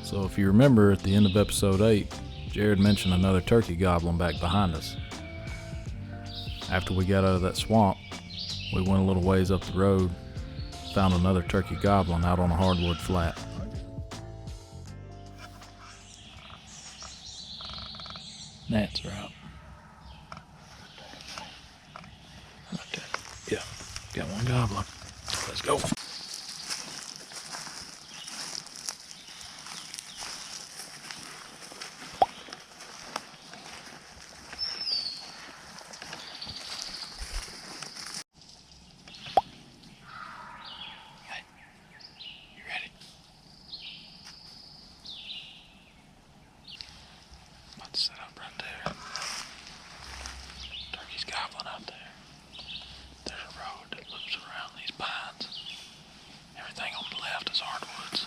So if you remember at the end of episode 8, Jared mentioned another turkey gobbling back behind us. After we got out of that swamp, we went a little ways up the road, found another turkey gobbling out on a hardwood flat. Gnats are out. Right there. Yeah, got one gobbler. Let's go. Set up right there. Turkey's gobbling out there. There's a road that loops around these pines. Everything on the left is hardwoods.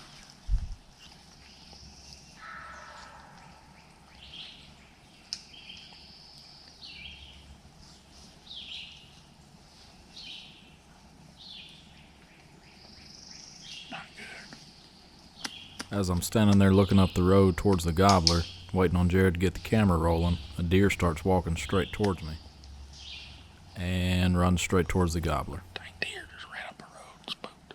Not good. As I'm standing there looking up the road towards the gobbler, waiting on Jared to get the camera rolling, a deer starts walking straight towards me and runs straight towards the gobbler. Dang deer just ran up the road and spooked.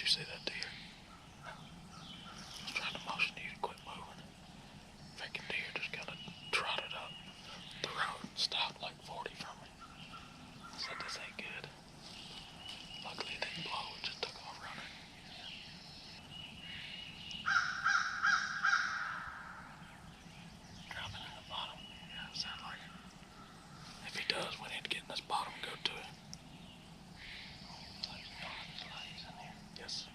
See that deer? I was trying to motion you to quit moving. Freaking deer just kind of trotted up the road and stopped like 40 from me. I said, this ain't good. Luckily it didn't blow, it just took off running. Dropping in the bottom. Yeah, it sounds like it. If he does, we need to get in this bottom and go to it. Yes.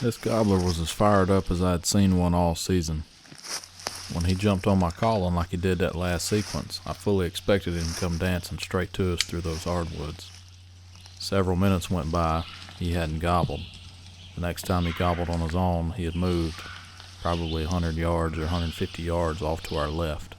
This gobbler was as fired up as I had seen one all season. When he jumped on my calling like he did that last sequence, I fully expected him to come dancing straight to us through those hardwoods. Several minutes went by, he hadn't gobbled. The next time he gobbled on his own, he had moved, probably 100 yards or 150 yards off to our left.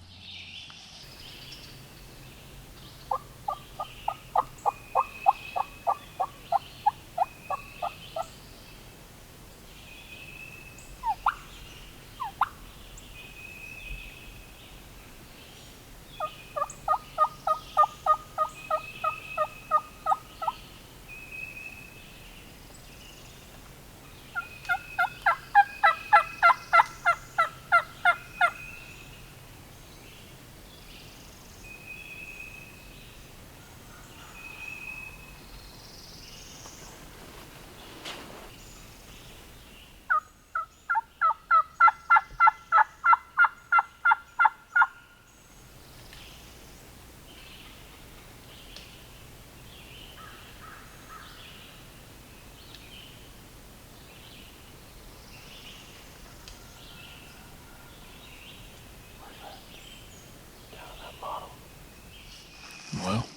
Well,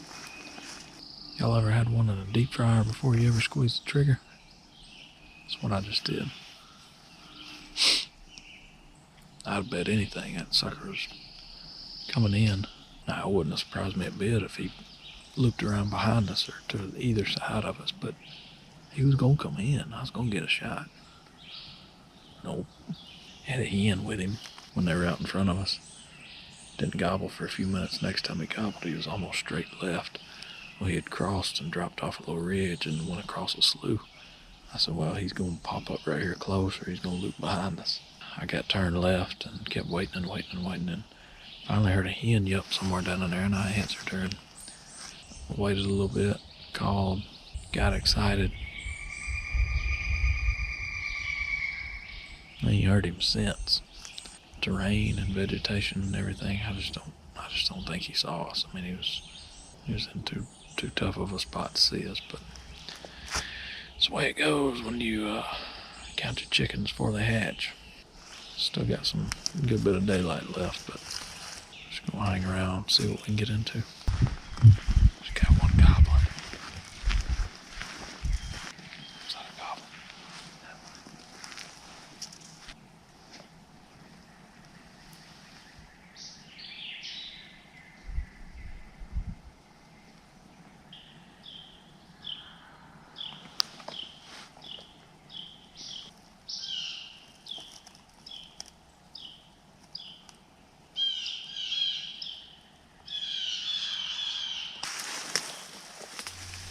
y'all ever had one in a deep fryer before you ever squeezed the trigger? That's what I just did. I'd bet anything that sucker was coming in. Now, it wouldn't have surprised me a bit if he looped around behind us or to either side of us, but he was going to come in. I was going to get a shot. Nope. Had a hen with him when they were out in front of us. Didn't gobble for a few minutes. Next time he gobbled, he was almost straight left. Well, he had crossed and dropped off a little ridge and went across a slough. I said, well, he's going to pop up right here close or he's going to loop behind us. I got turned left and kept waiting and finally heard a hen yelp somewhere down in there, and I answered her and waited a little bit, called, got excited. I ain't heard him since. Terrain and vegetation and everything, I just don't think he saw us. I mean, he was in too tough of a spot to see us, but it's the way it goes when you count your chickens before they hatch. Still got some good bit of daylight left, but just gonna hang around, see what we can get into. Just got one goblin. Is that a goblin?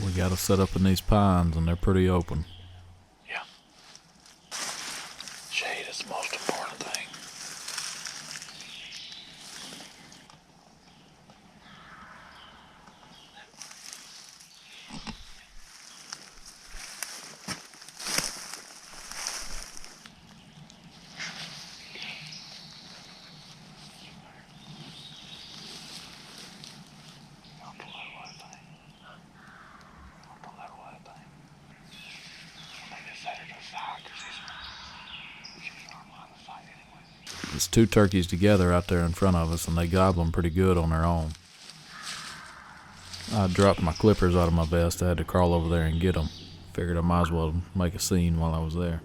We got to set up in these pines, and they're pretty open. Yeah. Shade is the most important thing. There's two turkeys together out there in front of us, and they gobble them pretty good on their own. I dropped my clippers out of my vest. I had to crawl over there and get them. Figured I might as well make a scene while I was there.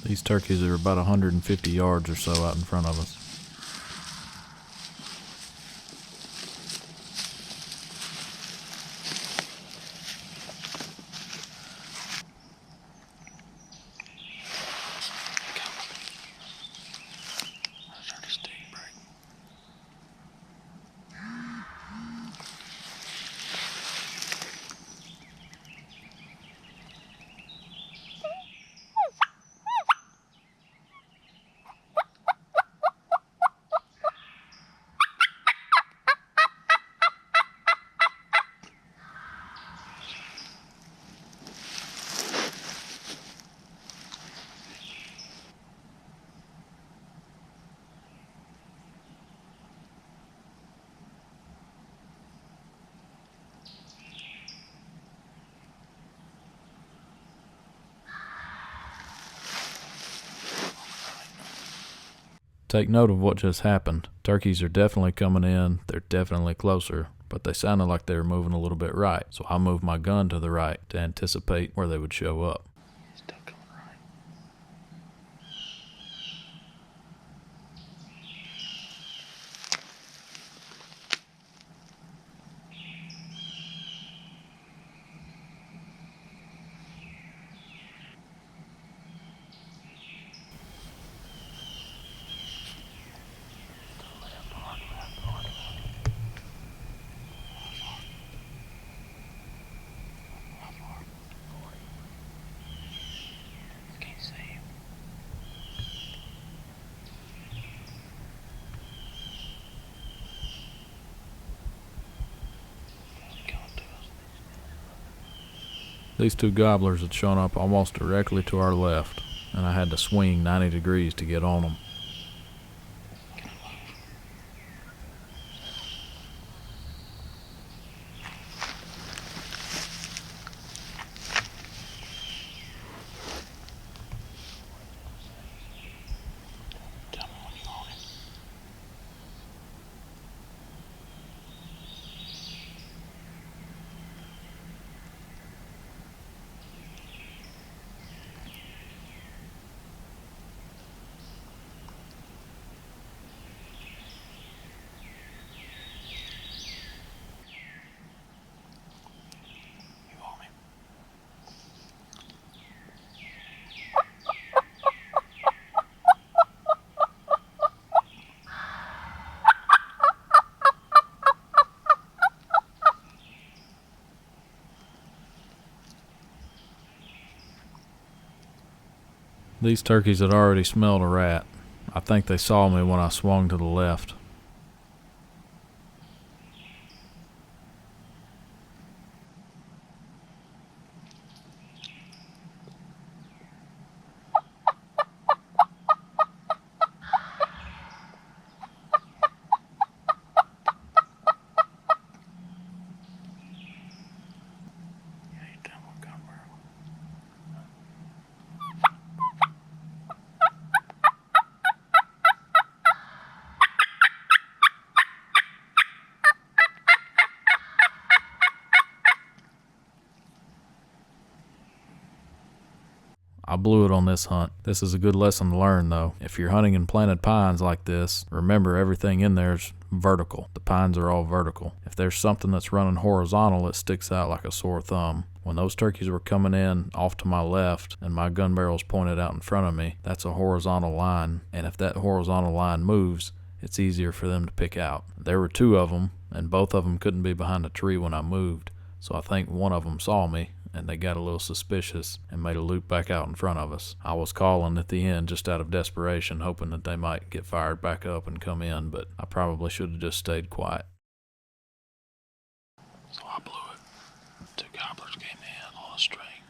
These turkeys are about 150 yards or so out in front of us. Take note of what just happened. Turkeys are definitely coming in, they're definitely closer, but they sounded like they were moving a little bit right, so I moved my gun to the right to anticipate where they would show up. Still coming right. These two gobblers had shown up almost directly to our left, and I had to swing 90 degrees to get on them. These turkeys had already smelled a rat. I think they saw me when I swung to the left. I blew it on this hunt. This is a good lesson to learn though. If you're hunting in planted pines like this, remember everything in there is vertical. The pines are all vertical. If there's something that's running horizontal, it sticks out like a sore thumb. When those turkeys were coming in off to my left and my gun barrel's pointed out in front of me, that's a horizontal line, and if that horizontal line moves, it's easier for them to pick out. There were two of them, and both of them couldn't be behind a tree when I moved, so I think one of them saw me, and they got a little suspicious and made a loop back out in front of us. I was calling at the end just out of desperation, hoping that they might get fired back up and come in, but I probably should have just stayed quiet. So I blew it. Two gobblers came in on a string.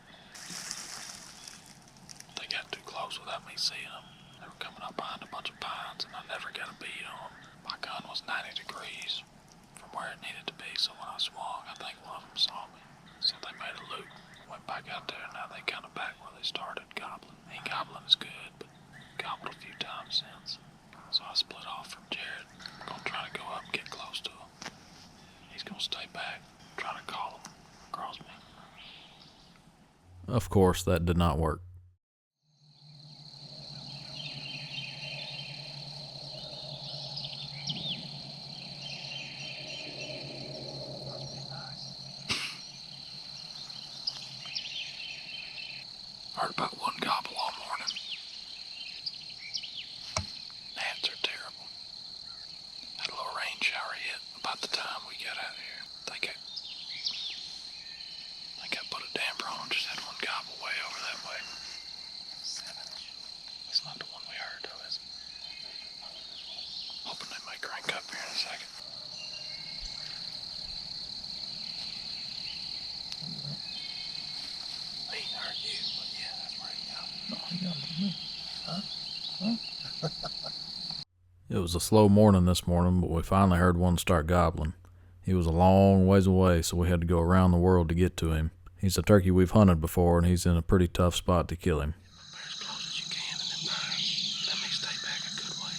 They got too close without me seeing them. They were coming up behind a bunch of pines, and I never got a bead on them. My gun was 90 degrees from where it needed to be, so when I swung, I think one of them saw me. So they made a loop, went back out there, and now they kind of back where they started gobbling. Ain't gobbling as good, but gobbled a few times since. So I split off from Jared. I'm gonna try to go up and get close to him. He's gonna stay back, trying to call him across me. Of course, that did not work. Heard about one gobble all morning. Ants are terrible. Had a little rain shower hit about the time we got out of here. Think I put a damper on, just had one gobble way over that way. It's not the one we heard though, is it? Hoping they might crank up here in a second. He heard you, but yeah, that's where he got it. No, he got me. Huh? It was a slow morning this morning, but we finally heard one start gobbling. He was a long ways away, so we had to go around the world to get to him. He's a turkey we've hunted before, and he's in a pretty tough spot to kill him. As close as you can and then back. That may stay back a good way.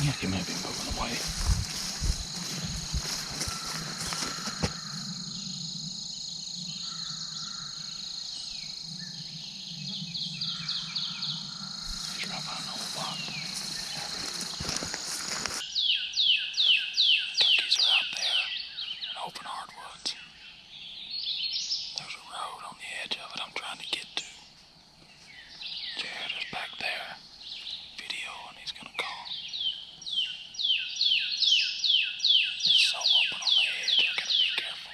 Yeah, he may be moving away. He's right behind the whole box. Turkeys are out there in open hardwoods. There's a road on the edge of it I'm trying to get to. Jared is back there, video, and he's gonna call. It's so open on the edge, I gotta be careful,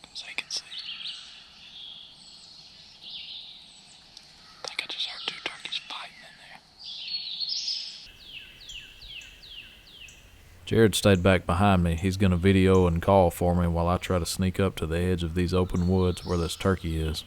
because they can see. I think I just heard two turkeys fighting in there. Jared stayed back behind me. He's gonna video and call for me while I try to sneak up to the edge of these open woods where this turkey is.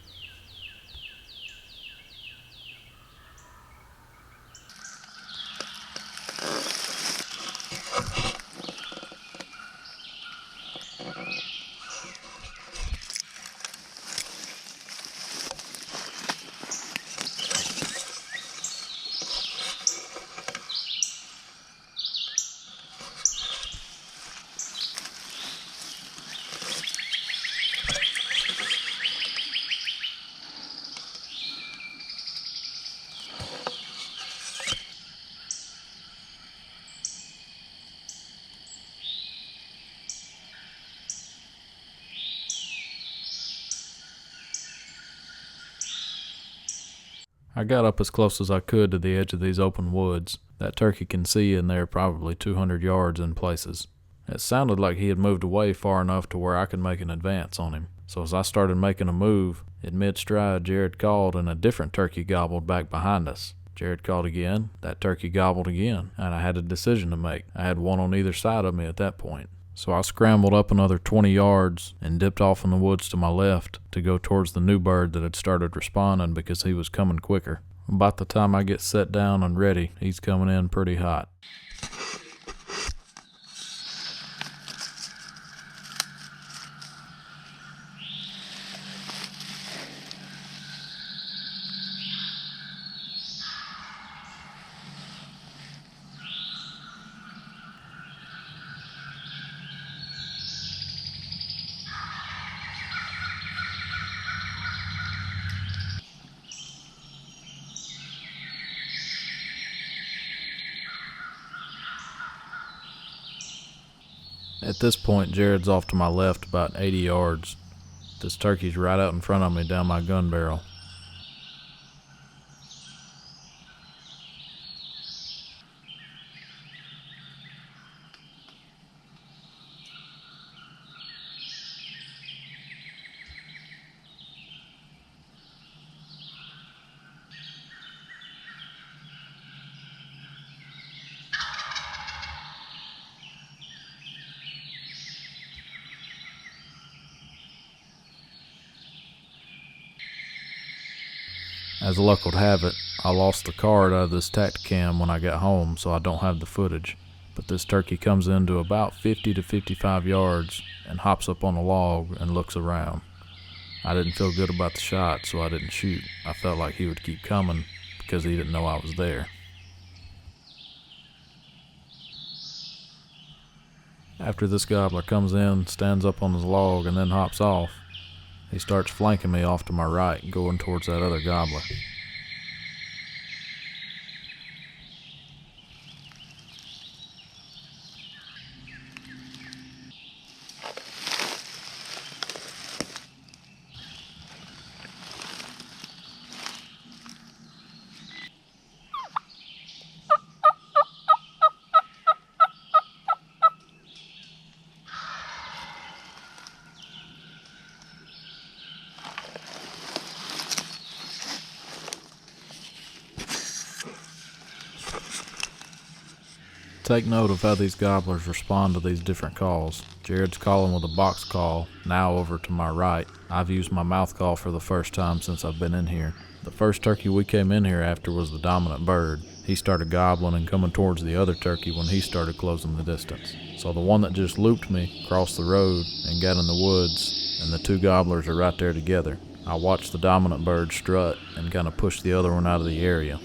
I got up as close as I could to the edge of these open woods. That turkey can see in there probably 200 yards in places. It sounded like he had moved away far enough to where I could make an advance on him. So as I started making a move, in mid-stride Jared called and a different turkey gobbled back behind us. Jared called again, that turkey gobbled again, and I had a decision to make. I had one on either side of me at that point. So I scrambled up another 20 yards and dipped off in the woods to my left to go towards the new bird that had started responding because he was coming quicker. About the time I get set down and ready, he's coming in pretty hot. At this point, Jared's off to my left about 80 yards. This turkey's right out in front of me down my gun barrel. As luck would have it, I lost the card out of this Tacticam when I got home, so I don't have the footage. But this turkey comes into about 50 to 55 yards and hops up on a log and looks around. I didn't feel good about the shot, so I didn't shoot. I felt like he would keep coming because he didn't know I was there. After this gobbler comes in, stands up on his log, and then hops off, he starts flanking me off to my right, going towards that other gobbler. Take note of how these gobblers respond to these different calls. Jared's calling with a box call, now over to my right. I've used my mouth call for the first time since I've been in here. The first turkey we came in here after was the dominant bird. He started gobbling and coming towards the other turkey when he started closing the distance. So the one that just looped me crossed the road and got in the woods, and the two gobblers are right there together. I watched the dominant bird strut and kind of push the other one out of the area.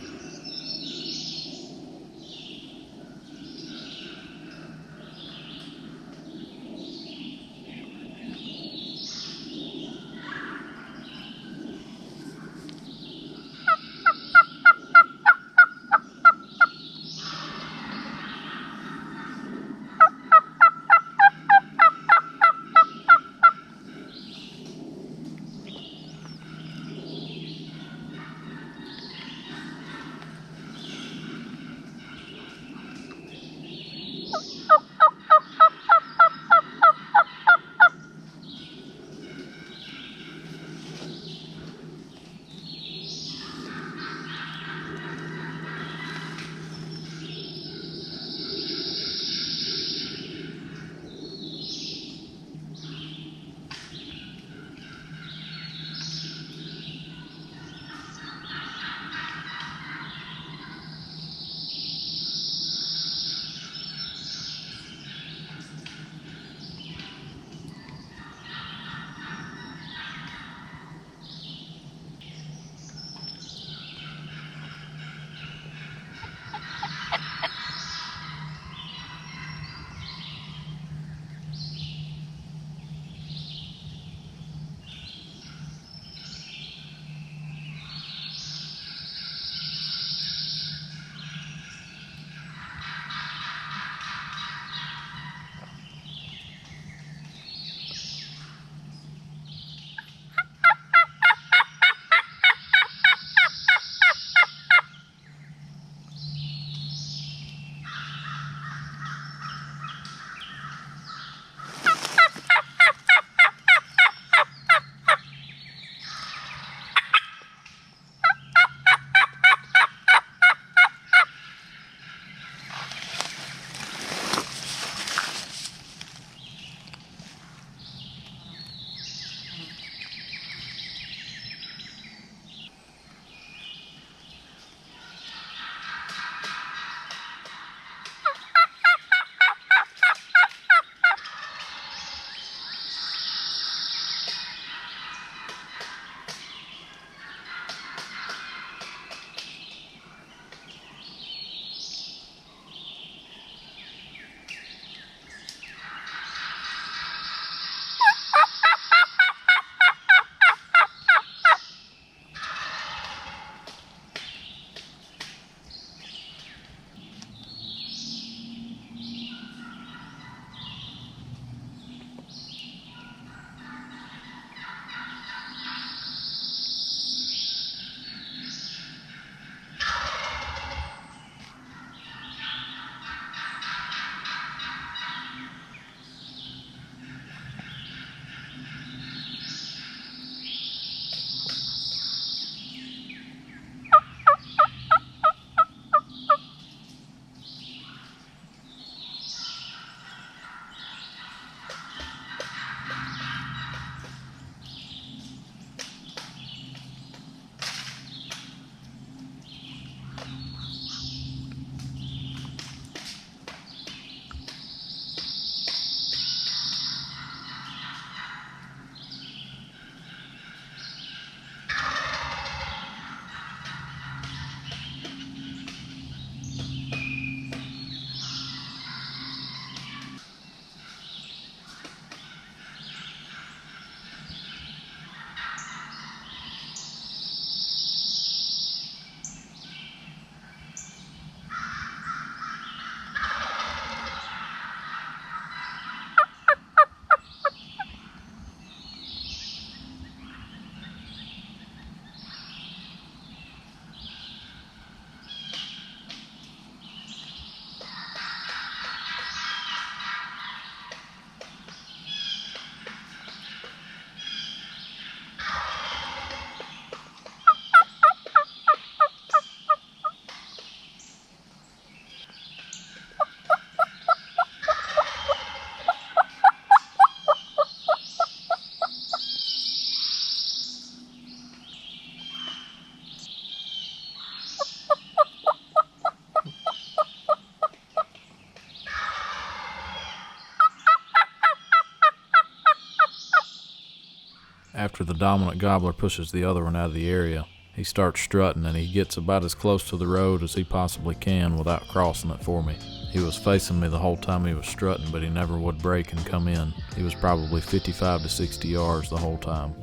After the dominant gobbler pushes the other one out of the area, he starts strutting and he gets about as close to the road as he possibly can without crossing it for me. He was facing me the whole time he was strutting, but he never would break and come in. He was probably 55 to 60 yards the whole time.